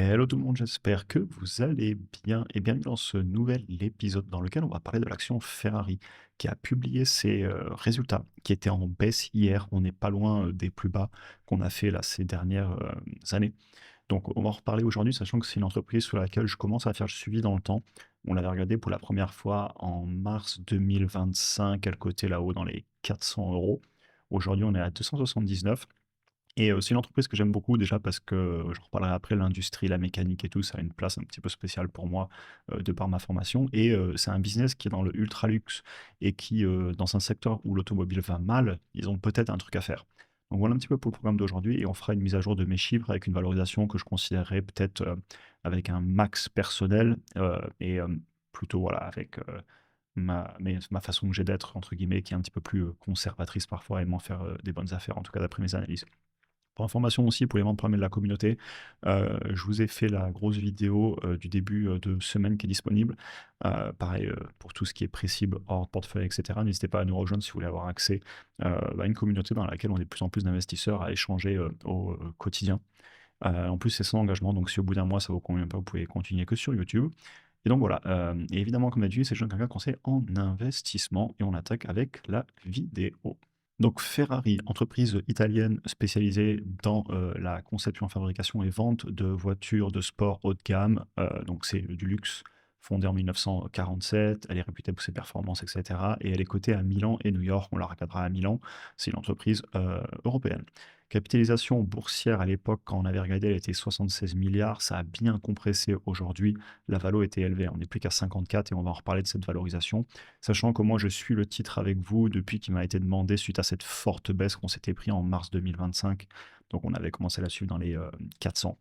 Hello tout le monde, j'espère que vous allez bien et bienvenue dans ce nouvel épisode dans lequel on va parler de l'action Ferrari qui a publié ses résultats qui étaient en baisse hier. On n'est pas loin des plus bas qu'on a fait là ces dernières années. Donc on va en reparler aujourd'hui, sachant que c'est une entreprise sur laquelle je commence à faire le suivi dans le temps. On l'avait regardé pour la première fois en mars 2025, elle cotait là-haut dans les 400 euros. Aujourd'hui, on est à 279. Et c'est une entreprise que j'aime beaucoup déjà parce que, j'en reparlerai après, l'industrie, la mécanique et tout, ça a une place un petit peu spéciale pour moi, de par ma formation et c'est un business qui est dans le ultra luxe et qui, dans un secteur où l'automobile va mal, ils ont peut-être un truc à faire. Donc voilà un petit peu pour le programme d'aujourd'hui et on fera une mise à jour de mes chiffres avec une valorisation que je considérerais peut-être, avec un max personnel, et plutôt voilà avec, ma façon que j'ai d'être entre guillemets qui est un petit peu plus, conservatrice parfois et aimant faire, des bonnes affaires, en tout cas d'après mes analyses. Pour information aussi, pour les membres premiers de la communauté, je vous ai fait la grosse vidéo, du début, de semaine qui est disponible. Pareil, pour tout ce qui est pré-cible, hors portefeuille et cetera. N'hésitez pas à nous rejoindre si vous voulez avoir accès, à une communauté dans laquelle on est de plus en plus d'investisseurs à échanger, au, quotidien. En plus, c'est sans engagement, donc si au bout d'un mois ça vous convient pas, vous pouvez continuer que sur YouTube. Et donc voilà, et évidemment comme d'habitude, c'est Jean quelqu'un conseil en investissement et on attaque avec la vidéo. Donc Ferrari, entreprise italienne spécialisée dans, la conception, fabrication et vente de voitures de sport haut de gamme, donc c'est du luxe, fondée en 1947, elle est réputée pour ses performances et cetera et elle est cotée à Milan et New York, on la regardera à Milan, c'est une entreprise, européenne. Capitalisation boursière à l'époque, quand on avait regardé, elle était 76 milliards. Ça a bien compressé aujourd'hui. La valo était élevée. On n'est plus qu'à 54 et on va en reparler de cette valorisation. Sachant que moi, je suis le titre avec vous depuis qu'il m'a été demandé suite à cette forte baisse qu'on s'était pris en mars 2025. Donc, on avait commencé à la suivre dans les 400.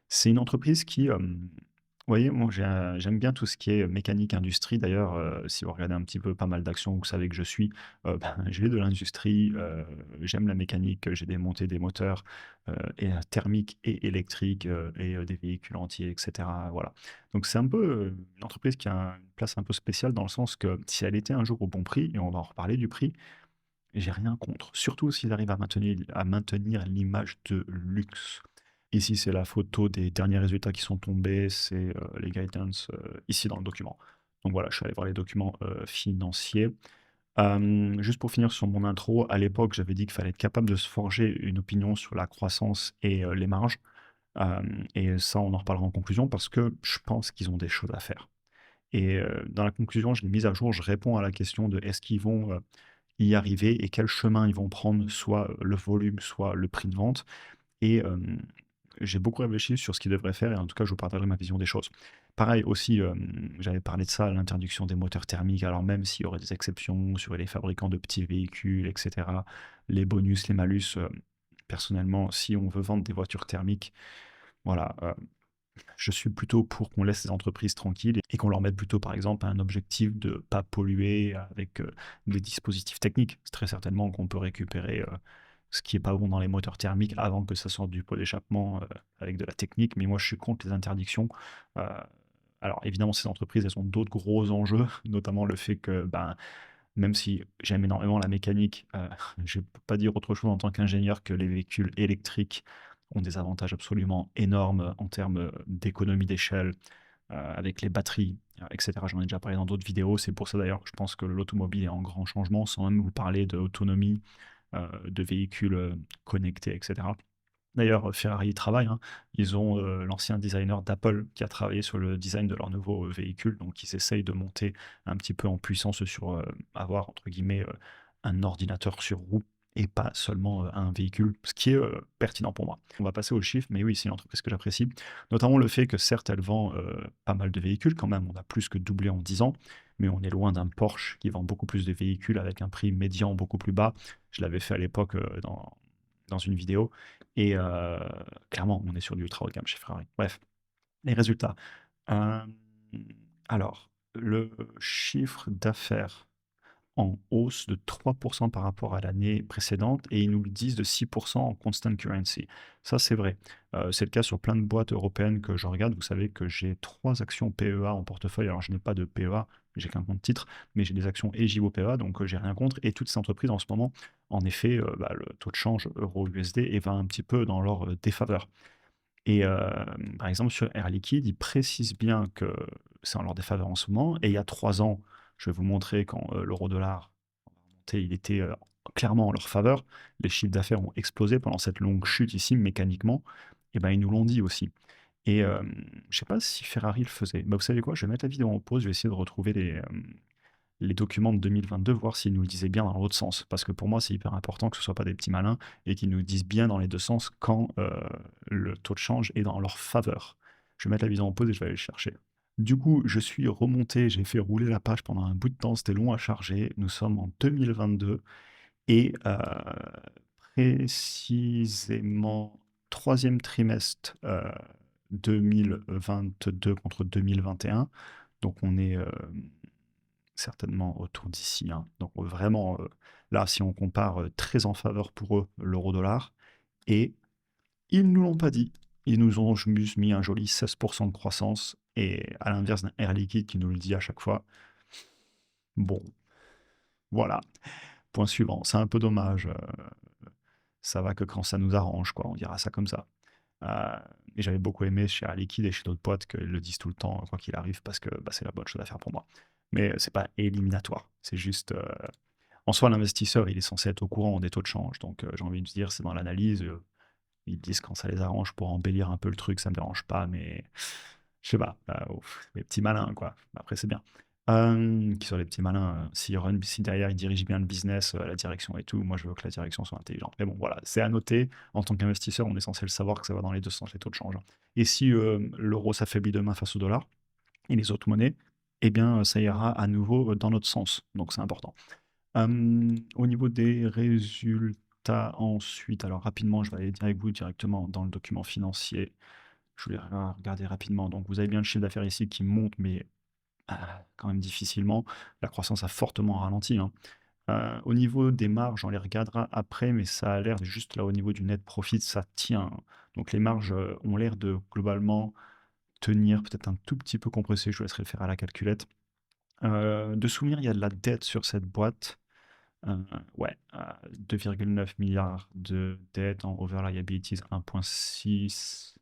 C'est une entreprise qui, vous voyez, moi j'aime bien tout ce qui est mécanique, industrie. D'ailleurs, si vous regardez un petit peu pas mal d'actions, vous savez que je suis, ben, j'ai de l'industrie, j'aime la mécanique, j'ai démonté des moteurs, et thermiques et électriques, et des véhicules entiers et cetera, voilà. Donc c'est un peu, une entreprise qui a une place un peu spéciale dans le sens que si elle était un jour au bon prix et on va en reparler du prix, j'ai rien contre. Surtout s'ils arrivent à maintenir l'image de luxe. Ici, c'est la photo des derniers résultats qui sont tombés, c'est, les guidance, ici dans le document. Donc voilà, je suis allé voir les documents, financiers. Juste pour finir sur mon intro, à l'époque, j'avais dit qu'il fallait être capable de se forger une opinion sur la croissance et les marges. Et ça, on en reparlera en conclusion parce que je pense qu'ils ont des choses à faire. Et dans la conclusion, je l'ai mise à jour, je réponds à la question de est-ce qu'ils vont, y arriver et quel chemin ils vont prendre, soit le volume, soit le prix de vente. Et j'ai beaucoup réfléchi sur ce qu'ils devraient faire et en tout cas, je vous partagerai ma vision des choses. Pareil aussi, j'avais parlé de ça, l'interdiction des moteurs thermiques, alors même s'il y aurait des exceptions sur les fabricants de petits véhicules et cetera, les bonus, les malus, personnellement, si on veut vendre des voitures thermiques, voilà, je suis plutôt pour qu'on laisse les entreprises tranquilles et qu'on leur mette plutôt, par exemple, un objectif de pas polluer avec, des dispositifs techniques. C'est très certainement qu'on peut récupérer, ce qui est pas bon dans les moteurs thermiques avant que ça sorte du pot d'échappement, avec de la technique, mais moi je suis contre les interdictions. Heu, alors évidemment ces entreprises, elles ont d'autres gros enjeux, notamment le fait que, ben, même si j'aime énormément la mécanique, je peux pas dire autre chose en tant qu'ingénieur que les véhicules électriques ont des avantages absolument énormes en termes, d'économie d'échelle, avec les batteries, et cetera. J'en ai déjà parlé dans d'autres vidéos. C'est pour ça d'ailleurs que je pense que l'automobile est en grand changement, sans même vous parler d'autonomie, de véhicules, connectés et cetera. D'ailleurs, Ferrari y travaille, hein. Ils ont, l'ancien designer d'Apple qui a travaillé sur le design de leur nouveau, véhicule, donc ils essayent de monter un petit peu en puissance sur, avoir entre guillemets, «un ordinateur sur roue» et pas seulement, un véhicule, ce qui est, pertinent pour moi. On va passer aux chiffres, mais oui, c'est une entreprise que j'apprécie, notamment le fait que certes elle vend, pas mal de véhicules quand même, on a plus que doublé en 10 ans, mais on est loin d'un Porsche qui vend beaucoup plus de véhicules avec un prix médian beaucoup plus bas. Je l'avais fait à l'époque, dans une vidéo et clairement, on est sur du ultra haut de gamme chez Ferrari. Bref, les résultats. Hem, alors, le chiffre d'affaires en hausse de 3 par rapport à l'année précédente et ils nous le disent de 6 en constant currency. Ça, c'est vrai. C'est le cas sur plein de boîtes européennes que je regarde. Vous savez que j'ai 3 actions PEA en portefeuille. Alors, je n'ai pas de PEA, j'ai qu'un compte titre, mais j'ai des actions EJIBO PEA, donc j'ai rien contre et toutes ces entreprises en ce moment, en effet, bah, le taux de change euro-USD va un petit peu dans leur, défaveur. Et par exemple, sur Air Liquide, ils précisent bien que c'est en leur défaveur en ce moment. Et il y a 3 ans, je vais vous montrer quand l'euro-dollar montait, il était clairement en leur faveur. Les chiffres d'affaires ont explosé pendant cette longue chute ici, mécaniquement. Et ben, ils nous l'ont dit aussi. Et je sais pas si Ferrari le faisait. Bah, vous savez quoi? Je vais mettre la vidéo en pause, je vais essayer de retrouver les documents de 2022, voir s'ils nous le disaient bien dans l'autre sens. Parce que pour moi, c'est hyper important que ce ne soit pas des petits malins et qu'ils nous disent bien dans les deux sens quand le taux de change est dans leur faveur. Je vais mettre la vidéo en pause et je vais aller le chercher. Du coup, je suis remonté, j'ai fait rouler la page pendant un bout de temps, c'était long à charger. Nous sommes en 2022 et précisément troisième trimestre 2022 contre 2021. Donc on est certainement autour d'ici, hein. Donc vraiment, là, si on compare, très en faveur pour eux, l'euro-dollar. Et ils nous l'ont pas dit. Ils nous ont juste mis un joli 16% de croissance et à l'inverse d'un Air Liquide qui nous le dit à chaque fois. Bon, voilà. Point suivant. C'est un peu dommage, ça va que quand ça nous arrange, quoi, on dira ça comme ça. Heu et j'avais beaucoup aimé chez Air Liquide et chez d'autres potes qu'ils le disent tout le temps, quoi qu'il arrive, parce que, bah, c'est la bonne chose à faire pour moi. Mais c'est pas éliminatoire, c'est juste, en soi, l'investisseur, il est censé être au courant des taux de change. Donc, j'ai envie de dire, c'est dans l'analyse. Ils disent quand ça les arrange pour embellir un peu le truc, ça me dérange pas, mais je sais pas, les petits malins, quoi. Après, c'est bien. Qui sont les petits malins, si derrière ils dirigent bien le business, la direction et tout, moi je veux que la direction soit intelligente. Mais bon, voilà, c'est à noter. En tant qu'investisseur, on est censé le savoir que ça va dans les deux sens, les taux de change, hein. Et si l'euro s'affaiblit demain face au dollar et les autres monnaies, eh bien, ça ira à nouveau dans notre sens. Donc, c'est important. Au niveau des résultats ensuite, alors rapidement, je vais aller avec vous directement dans le document financier. Je voulais regarder rapidement. Donc, vous avez bien le chiffre d'affaires ici qui monte, mais quand même difficilement. La croissance a fortement ralenti, hein. Au niveau des marges, on les regardera après, mais ça a l'air juste là au niveau du net profit, ça tient. Donc les marges ont l'air de globalement tenir, peut-être un tout petit peu compressé. Je vous laisserai le faire à la calculette. De souvenir, il y a de la dette sur cette boîte. Heu, ouais, 2,9 milliards de dettes, en over liabilities 1,6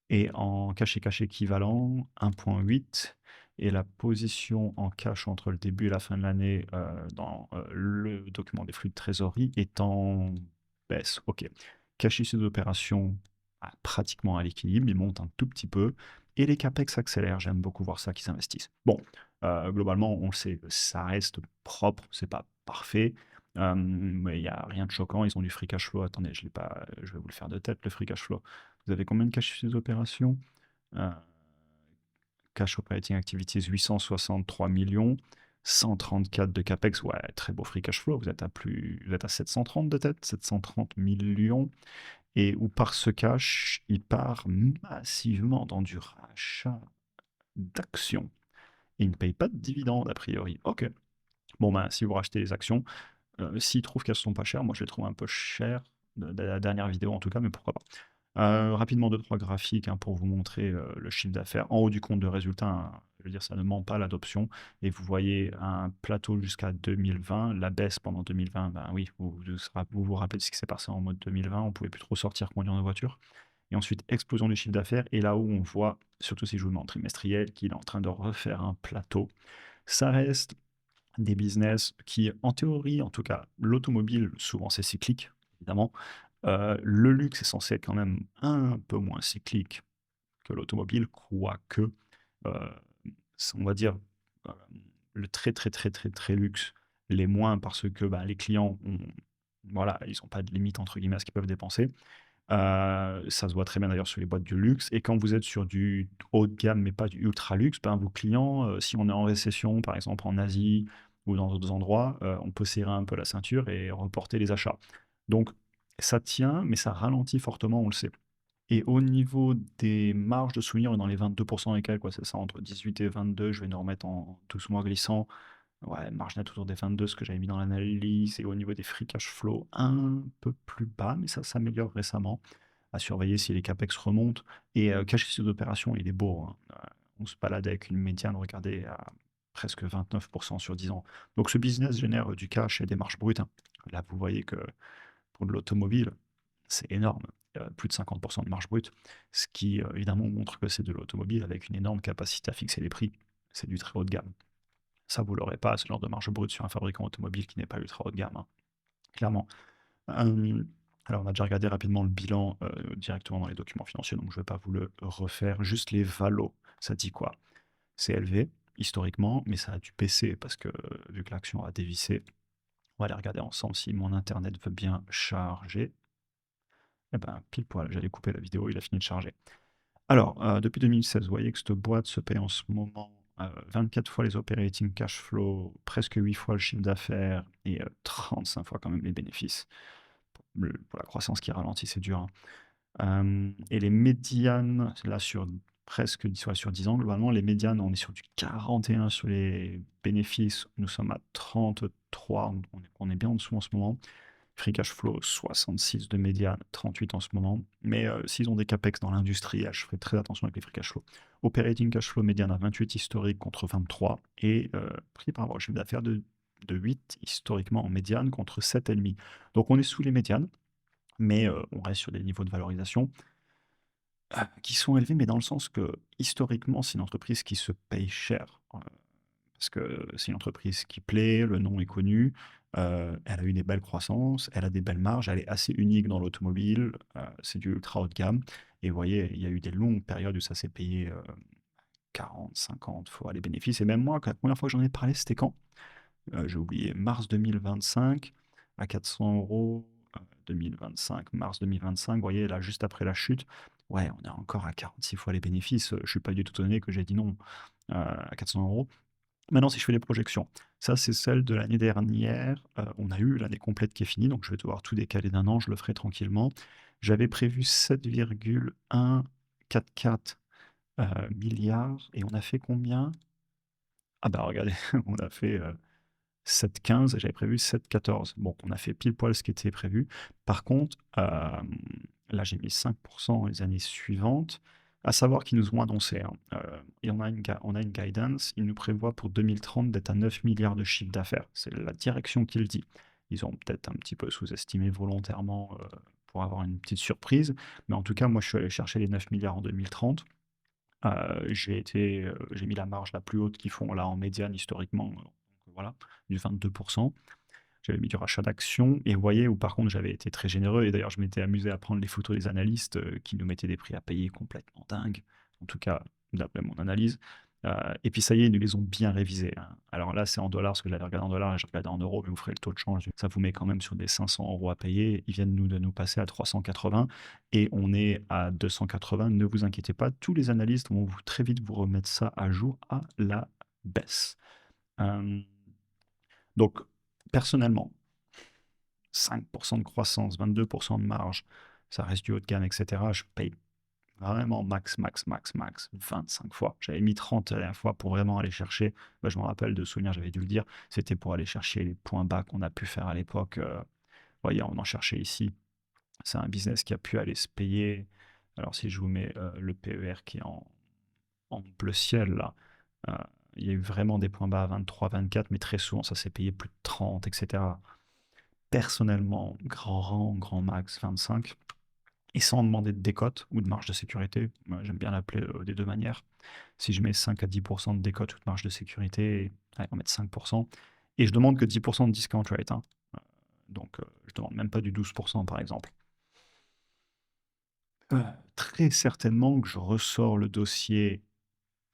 et en cash et cash équivalent 1,8 et la position en cash entre le début et la fin de l'année, dans, le document des flux de trésorerie est en baisse. OK. Cash issu d'opérations, pratiquement à l'équilibre, il monte un tout petit peu et les capex accélèrent. J'aime beaucoup voir ça, qu'ils investissent. Bon, globalement, on le sait, ça reste propre, c'est pas parfait, mais il y a rien de choquant. Ils ont du free cash flow. Attendez, je l'ai pas, je vais vous le faire de tête, le free cash flow. Vous avez combien de cash sur ces opérations? Heu, Cash operating activities 863 millions, 134 de capex. Ouais, très beau free cash flow. Vous êtes à 730 de tête, 730 millions. Et où part ce cash? Il part massivement dans du rachat d'actions. Il ne paye pas de dividendes a priori. OK. Bon, ben, si vous rachetez les actions, s'ils trouvent qu'elles sont pas chères, moi je les trouve un peu chères, de la dernière vidéo en tout cas, mais pourquoi pas. Rapidement deux trois graphiques, hein, pour vous montrer, le chiffre d'affaires. En haut du compte de résultat, hein, je veux dire, ça ne ment pas l'adoption et vous voyez un plateau jusqu'à 2020, la baisse pendant 2020, ben oui, vous rappelez de ce qui s'est passé en mode 2020, on pouvait plus trop sortir conduire nos voitures et ensuite explosion du chiffre d'affaires et là où on voit, surtout si je vous le mets en trimestriel, qu'il est en train de refaire un plateau. Ça reste des business qui, en théorie, en tout cas, l'automobile, souvent c'est cyclique, évidemment. Le luxe est censé être quand même un peu moins cyclique que l'automobile, quoique, heu, on va dire, heu, le très, très, très, très, très luxe, les moins parce que, bah, les clients ont voilà, ils ont pas de «limite» entre guillemets à ce qu'ils peuvent dépenser. Ça se voit très bien d'ailleurs sur les boîtes du luxe et quand vous êtes sur du haut de gamme, mais pas du ultra luxe, ben, vos clients, si on est en récession, par exemple en Asie ou dans d'autres endroits, on peut serrer un peu la ceinture et reporter les achats. Donc ça tient, mais ça ralentit fortement, on le sait. Et au niveau des marges de souvenir, on est dans les 22 et quelques, quoi, c'est ça, entre 18 et 22, je vais nous remettre en doucement glissant. Ouais, marge nette autour des 22, ce que j'avais mis dans l'analyse et au niveau des free cash flow, un peu plus bas, mais ça s'améliore récemment. À surveiller si les capex remontent et cash issu d'opération, il est beau, hein. On se balade avec une médiane, regardez, à presque 29 sur 10 ans. Donc ce business génère du cash et des marges brutes, hein. Là, vous voyez que pour de l'automobile, c'est énorme plus de 50% de marge brute, ce qui évidemment montre que c'est de l'automobile avec une énorme capacité à fixer les prix. C'est du très haut de gamme. Ça, vous l'aurez pas, ce genre de marge brute sur un fabricant automobile qui n'est pas ultra haut de gamme, hein, clairement. Hem, alors on a déjà regardé rapidement le bilan, directement dans les documents financiers, donc je ne vais pas vous le refaire. Juste les valos, ça dit quoi? C'est élevé historiquement, mais ça a dû baisser parce que, vu que l'action a dévissé. On va aller regarder ensemble si mon internet veut bien charger. Eh ben, pile poil, j'allais couper la vidéo, il a fini de charger. Alors, depuis 2016, vous voyez que cette boîte se paye en ce moment 24 fois les operating cash flow, presque 8 fois le chiffre d'affaires et 35 fois quand même les bénéfices. Pour la croissance qui ralentit, c'est dur, hein. Et les médianes, là, sur presque 10, ouais, sur 10 ans, globalement, les médianes, on est sur du 41 sur les bénéfices. Nous sommes à 33, on est bien en dessous en ce moment. Free cash flow, 66 de médiane, 38 en ce moment. Mais s'ils ont des capex dans l'industrie, je ferai très attention avec les free cash flow. Operating cash flow médiane à 28 historique contre 23. Et prix par rapport au chiffre d'affaires de 8 historiquement en médiane contre 7,5. Donc on est sous les médianes, mais on reste sur des niveaux de valorisation qui sont élevés, mais dans le sens que historiquement, c'est une entreprise qui se paye cher. Parce que c'est une entreprise qui plaît, le nom est connu, elle a eu des belles croissances, elle a des belles marges, elle est assez unique dans l'automobile, c'est du ultra haut de gamme. Et vous voyez, il y a eu des longues périodes où ça s'est payé 40, 50 fois les bénéfices. Et même moi, la première fois que j'en ai parlé, c'était quand? J'ai oublié, mars 2025 à 400 euros, 2025, mars 2025, vous voyez, là, juste après la chute, ouais, on est encore à 46 fois les bénéfices. Je suis pas du tout étonné que j'ai dit non à 400 euros. Maintenant, si je fais les projections, ça, c'est celle de l'année dernière. On a eu l'année complète qui est finie, donc je vais devoir tout décaler d'un an, je le ferai tranquillement. J'avais prévu 7,144 milliards et on a fait combien? Ah bah regardez, on a fait 7,15 et j'avais prévu 7,14. Bon, on a fait pile poil ce qui était prévu. Par contre, là, j'ai mis 5% les années suivantes, à savoir qu'ils nous ont annoncé, hein, et on a une guidance, ils nous prévoient pour 2030 d'être à 9 milliards de chiffre d'affaires. C'est la direction qui le dit. Ils ont peut-être un petit peu sous-estimé volontairement pour avoir une petite surprise, mais en tout cas, moi, je suis allé chercher les 9 milliards en 2030. J'ai mis la marge la plus haute qu'ils font là en médiane historiquement, donc voilà, du 22%. J'avais mis du rachat d'actions et vous voyez où par contre j'avais été très généreux et d'ailleurs je m'étais amusé à prendre les photos des analystes qui nous mettaient des prix à payer complètement dingues, en tout cas d'après mon analyse. Et puis ça y est, ils nous les ont bien révisés, hein. Alors là, c'est en dollars, parce que j'avais regardé en dollars et j'ai regardé en euros, mais vous ferez le taux de change. Ça vous met quand même sur des 500 euros à payer. Ils viennent de nous passer à 380 et on est à 280. Ne vous inquiétez pas, tous les analystes vont très vite vous remettre ça à jour à la baisse. Euh, donc, personnellement, 5% de croissance, 22% de marge, ça reste du haut de gamme, etc. Je paye vraiment max, max, max, max, 25 fois. J'avais mis 30 la dernière fois pour vraiment aller chercher, bah, je me rappelle de souvenirs, j'avais dû le dire, c'était pour aller chercher les points bas qu'on a pu faire à l'époque. Vous voyez, on en cherchait ici. C'est un business qui a pu aller se payer. Alors si je vous mets le PER qui est en bleu ciel, là, euh, il y a eu vraiment des points bas à 23, 24, mais très souvent ça s'est payé plus de 30, etc. Personnellement, grand rang, grand max, 25. Et sans demander de décote ou de marge de sécurité. Moi, j'aime bien l'appeler des deux manières. Si je mets 5 à 10% de décote ou de marge de sécurité, allez, on va mettre 5%. Et je demande que 10% de discount rate, hein. Donc, je demande même pas du 12% par exemple. Très certainement que je ressors le dossier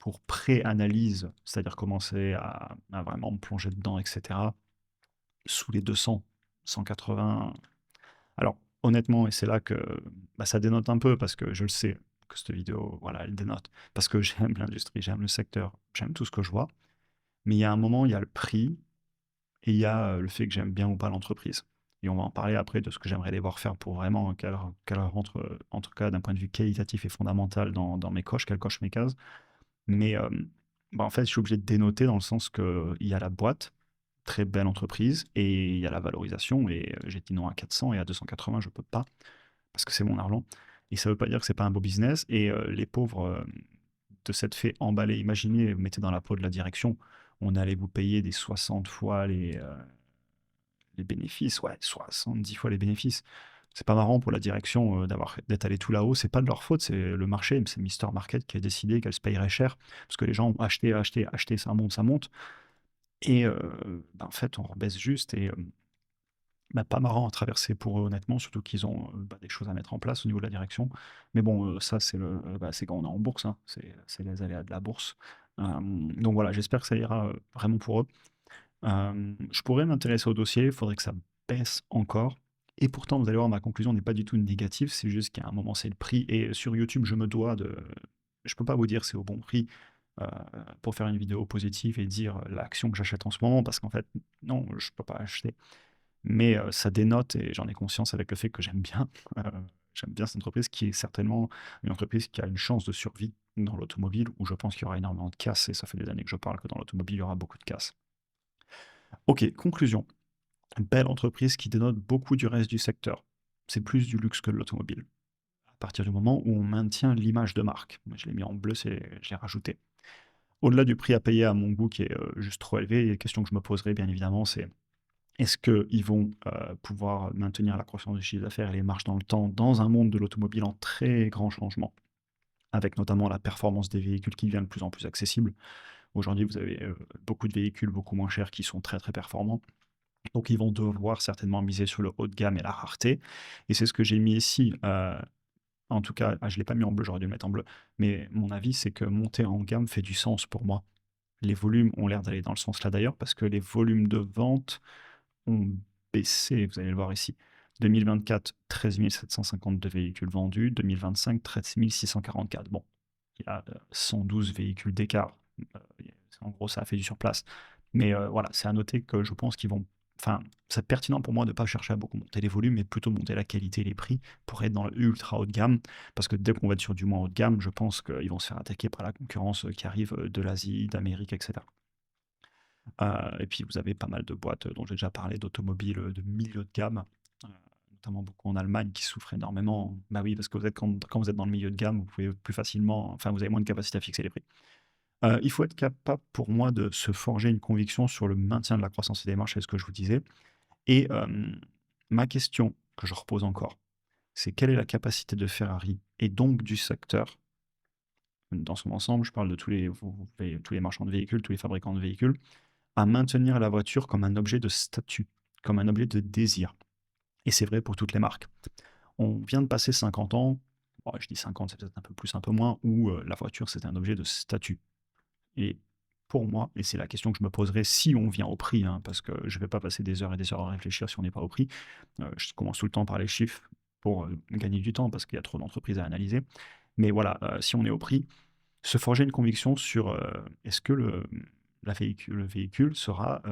pour pré-analyse, c'est-à-dire commencer à vraiment me plonger dedans, etc., sous les 200, 180. Alors, honnêtement, et c'est là que bah, ça dénote un peu, parce que je le sais que cette vidéo, voilà, elle dénote, parce que j'aime l'industrie, j'aime le secteur, j'aime tout ce que je vois, mais il y a un moment, il y a le prix, et il y a le fait que j'aime bien ou pas l'entreprise. Et on va en parler après de ce que j'aimerais les voir faire pour vraiment qu'elle rentre, en tout cas d'un point de vue qualitatif et fondamental dans mes coches, qu'elle coche mes cases. Mais bah, en fait, je suis obligé de dénoter dans le sens qu'il y a la boîte, très belle entreprise, et il y a la valorisation, et j'ai dit non à 400 et à 280, je peux pas, parce que c'est mon argent. Et ça veut pas dire que c'est pas un beau business, et les pauvres de cette fait emballer, imaginez, vous mettez dans la peau de la direction, on allait vous payer des 60 fois les bénéfices, ouais, 70 fois les bénéfices. C'est pas marrant pour la direction d'être allé tout là-haut. C'est pas de leur faute, c'est le marché, c'est Mister Market qui a décidé qu'elle se payerait cher parce que les gens ont acheté, acheté, acheté, ça monte, ça monte. Et bah, en fait, on rebaisse juste et bah, pas marrant à traverser pour eux, honnêtement, surtout qu'ils ont bah, des choses à mettre en place au niveau de la direction. Mais bon, ça, c'est quand on est en bourse, hein, c'est les aléas de la bourse. Donc voilà, j'espère que ça ira vraiment pour eux. Je pourrais m'intéresser au dossier, il faudrait que ça baisse encore. Et pourtant, vous allez voir, ma conclusion n'est pas du tout négative, c'est juste qu'à un moment, c'est le prix. Et sur YouTube, je me dois de. Je peux pas vous dire c'est au bon prix euh, pour faire une vidéo positive et dire l'action que j'achète en ce moment, parce qu'en fait, non, je peux pas acheter. Mais ça dénote, et j'en ai conscience avec le fait que euh, j'aime bien cette entreprise, qui est certainement une entreprise qui a une chance de survie dans l'automobile, où je pense qu'il y aura énormément de casse, et ça fait des années que je parle que dans l'automobile, il y aura beaucoup de casse. Ok, conclusion. Belle entreprise qui dénote beaucoup du reste du secteur. C'est plus du luxe que de l'automobile. À partir du moment où on maintient l'image de marque. Moi, je l'ai mis en bleu, je l'ai rajouté. Au-delà du prix à payer à mon goût qui est juste trop élevé, la question que je me poserai bien évidemment, c'est est-ce qu'ils vont pouvoir maintenir la croissance du chiffre d'affaires et les marges dans le temps dans un monde de l'automobile en très grand changement, avec notamment la performance des véhicules qui devient de plus en plus accessible. Aujourd'hui, vous avez beaucoup de véhicules beaucoup moins chers qui sont très très performants. Donc ils vont devoir certainement miser sur le haut de gamme et la rareté. Et c'est ce que j'ai mis ici. En tout cas, je ne l'ai pas mis en bleu, j'aurais dû le mettre en bleu. Mais mon avis, c'est que monter en gamme fait du sens pour moi. Les volumes ont l'air d'aller dans le sens là d'ailleurs, parce que les volumes de vente ont baissé, vous allez le voir ici. 2024, 13 752 véhicules vendus. 2025, 13 644. Bon, il y a 112 véhicules d'écart. Euh, En gros, ça a fait du surplace. Mais voilà, c'est à noter que je pense qu'ils vont. Enfin, c'est pertinent pour moi de ne pas chercher à beaucoup monter les volumes, mais plutôt monter la qualité et les prix pour être dans le ultra haut de gamme. Parce que dès qu'on va être sur du moins haut de gamme, je pense qu'ils vont se faire attaquer par la concurrence qui arrive de l'Asie, d'Amérique, etc. Et puis vous avez pas mal de boîtes dont j'ai déjà parlé, d'automobiles de milieu de gamme, euh, notamment beaucoup en Allemagne, qui souffrent énormément. Bah oui, parce que quand vous êtes dans le milieu de gamme, vous pouvez plus facilement, enfin vous avez moins de capacité à fixer les prix. Il faut être capable pour moi de se forger une conviction sur le maintien de la croissance des marges, c'est ce que je vous disais. Et ma question que je repose encore, c'est quelle est la capacité de Ferrari et donc du secteur, dans son ensemble, je parle de tous les marchands de véhicules, tous les fabricants de véhicules, à maintenir la voiture comme un objet de statut, comme un objet de désir. Et c'est vrai pour toutes les marques. On vient de passer 50 ans, bon, je dis 50, c'est peut-être un peu plus, un peu moins, où la voiture c'était un objet de statut. Et pour moi, et c'est la question que je me poserai si on vient au prix, hein, parce que je ne vais pas passer des heures et des heures à réfléchir si on n'est pas au prix. Je commence tout le temps par les chiffres pour gagner du temps, parce qu'il y a trop d'entreprises à analyser. Mais voilà, si on est au prix, se forger une conviction sur est-ce que le véhicule sera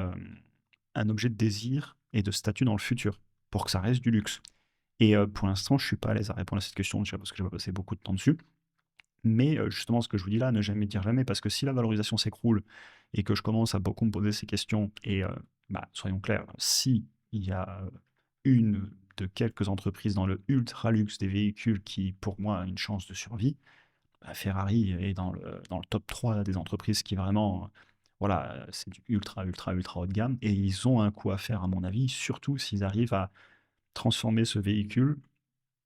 un objet de désir et de statut dans le futur, pour que ça reste du luxe. Et pour l'instant, je ne suis pas à l'aise à répondre à cette question, déjà parce que j'ai pas passé beaucoup de temps dessus. Mais justement, ce que je vous dis là, ne jamais dire jamais, parce que si la valorisation s'écroule et que je commence à beaucoup me poser ces questions, et bah, soyons clairs, si il y a une de quelques entreprises dans le ultra luxe des véhicules qui, pour moi, a une chance de survie, bah, Ferrari est dans le top 3 des entreprises qui vraiment, voilà, c'est du ultra, ultra, ultra haut de gamme, et ils ont un coup à faire, à mon avis, surtout s'ils arrivent à transformer ce véhicule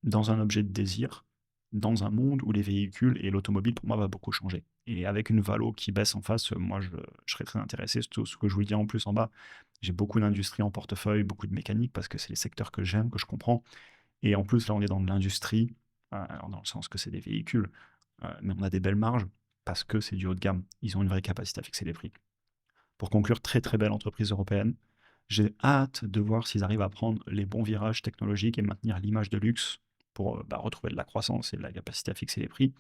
dans un objet de désir, dans un monde où les véhicules et l'automobile, pour moi, va beaucoup changer. Et avec une valo qui baisse en face, moi, je serais très intéressé. Surtout ce que je vous dis en plus en bas, j'ai beaucoup d'industrie en portefeuille, beaucoup de mécanique, parce que c'est les secteurs que j'aime, que je comprends. Et en plus, là, on est dans de l'industrie, alors dans le sens que c'est des véhicules, mais on a des belles marges, parce que c'est du haut de gamme. Ils ont une vraie capacité à fixer les prix. Pour conclure, très très belle entreprise européenne. J'ai hâte de voir s'ils arrivent à prendre les bons virages technologiques et maintenir l'image de luxe pour bah, retrouver de la croissance et de la capacité à fixer les prix.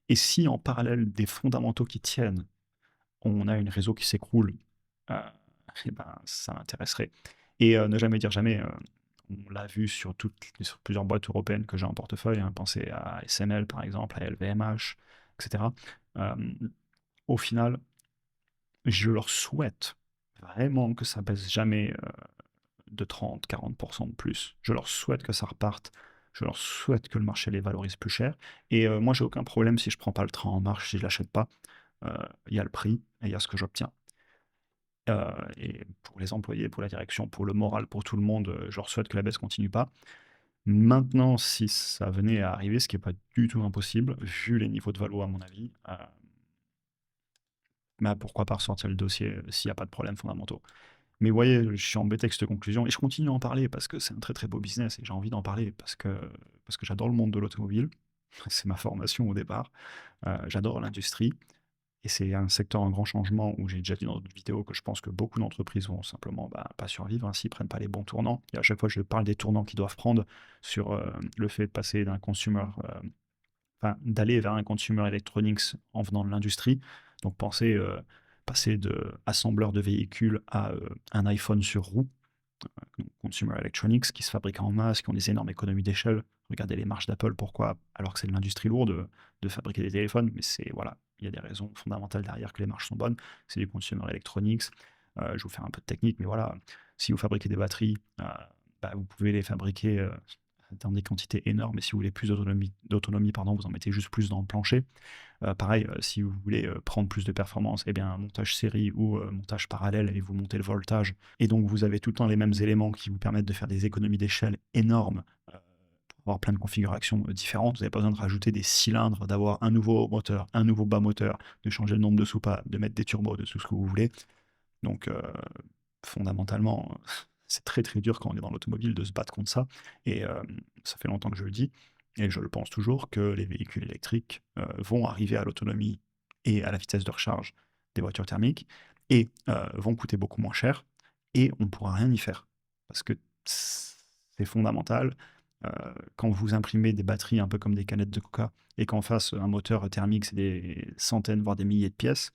Et si en parallèle des fondamentaux qui tiennent, on a une réseau qui s'écroule, euh, eh ben, ça m'intéresserait. Et ne jamais dire jamais, on l'a vu sur plusieurs boîtes européennes que j'ai en portefeuille, hein, pensez à SML par exemple, à LVMH, etc. Euh, Au final, je leur souhaite vraiment que ça baisse jamais de 30-40% de plus. Je leur souhaite que ça reparte. Je leur souhaite que le marché les valorise plus cher. Et moi, j'ai aucun problème si je prends pas le train en marche, si je l'achète pas. Il y a le prix et il y a ce que j'obtiens. Et pour les employés, pour la direction, pour le moral, pour tout le monde, je leur souhaite que la baisse continue pas. Maintenant, si ça venait à arriver, ce qui est pas du tout impossible, vu les niveaux de valo à mon avis, bah, pourquoi pas ressortir le dossier, s'il y a pas de problèmes fondamentaux. Mais vous voyez, je suis embêté avec cette conclusion et je continue à en parler parce que c'est un très, très beau business et j'ai envie d'en parler parce que j'adore le monde de l'automobile. C'est ma formation au départ. J'adore l'industrie et c'est un secteur en grand changement où j'ai déjà dit dans d'autres vidéos que je pense que beaucoup d'entreprises vont simplement, bah, pas survivre, hein, s'ils prennent pas les bons tournants et à chaque fois, je parle des tournants qu'ils doivent prendre sur, le fait de passer d'un consumer, enfin, d'aller vers un consumer electronics en venant de l'industrie. Donc pensez, passer de assembleur de véhicules à, un iPhone sur roue, donc consumer electronics, qui se fabriquent en masse, qui ont des énormes économies d'échelle. Regardez les marges d'Apple, pourquoi? Alors que c'est de l'industrie lourde, de fabriquer des téléphones, mais c'est voilà, il y a des raisons fondamentales derrière que les marges sont bonnes. C'est du consumer electronics. Je vais vous faire un peu de technique, mais voilà, si vous fabriquez des batteries, bah, vous pouvez les fabriquer, dans des quantités énormes et si vous voulez plus d'autonomie, pardon, vous en mettez juste plus dans le plancher. Pareil, si vous voulez, prendre plus de performance et bien, un montage série ou, montage parallèle et vous montez le voltage et donc vous avez tout le temps les mêmes éléments qui vous permettent de faire des économies d'échelle énormes, pour avoir plein de configurations, différentes. Vous avez pas besoin de rajouter des cylindres, d'avoir un nouveau moteur, un nouveau bas moteur, de changer le nombre de soupapes, de mettre des turbos, de tout ce que vous voulez. Donc, fondamentalement, c'est très, très dur quand on est dans l'automobile de se battre contre ça et ça fait longtemps que je le dis et je le pense toujours que les véhicules électriques, vont arriver à l'autonomie et à la vitesse de recharge des voitures thermiques et vont coûter beaucoup moins cher et on ne pourra rien y faire. Parce que c'est fondamental, heu, quand vous imprimez des batteries un peu comme des canettes de coca et qu'en face, un moteur thermique, c'est des centaines, voire des milliers de pièces,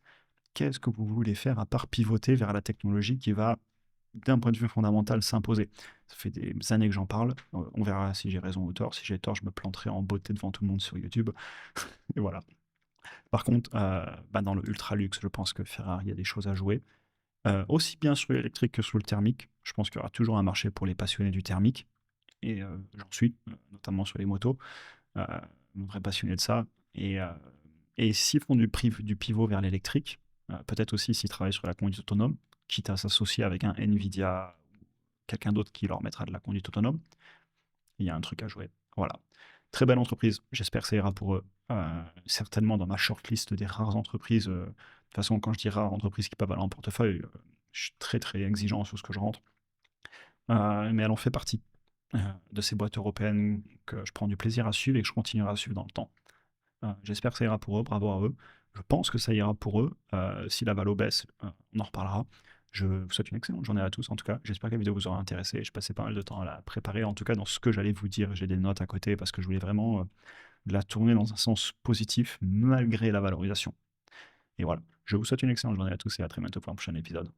qu'est-ce que vous voulez faire à part pivoter vers la technologie qui va, d'un point de vue fondamental, s'imposer? Ça fait des années que j'en parle. On verra si j'ai raison ou tort. Si j'ai tort, je me planterai en beauté devant tout le monde sur YouTube. Et voilà. Par contre, bah, dans le ultra luxe, je pense que Ferrari a des choses à jouer. Aussi bien sur l'électrique que sur le thermique. Je pense qu'il y aura toujours un marché pour les passionnés du thermique. Et j'en suis, notamment sur les motos. Un vrai passionné de ça. Et s'ils font du pivot vers l'électrique, peut-être aussi s'ils travaillent sur la conduite autonome, quitte à s'associer avec un Nvidia ou quelqu'un d'autre qui leur mettra de la conduite autonome, il y a un truc à jouer. Voilà. Très belle entreprise, j'espère que ça ira pour eux. Certainement dans ma shortlist des rares entreprises, de toute façon, quand je dis rares entreprises qui peuvent aller en portefeuille, je suis très très exigeant sur ce que je rentre. Mais elle en fait partie de ces boîtes européennes que je prends du plaisir à suivre et que je continuerai à suivre dans le temps. J'espère que ça ira pour eux, bravo à eux. Je pense que ça ira pour eux. Si la valo baisse, on en reparlera. Je vous souhaite une excellente journée à tous en tout cas. J'espère que la vidéo vous aura intéressé. Je passais pas mal de temps à la préparer, en tout cas dans ce que j'allais vous dire. J'ai des notes à côté parce que je voulais vraiment, la tourner dans un sens positif malgré la valorisation et voilà. Je vous souhaite une excellente journée à tous et à très bientôt pour un prochain épisode.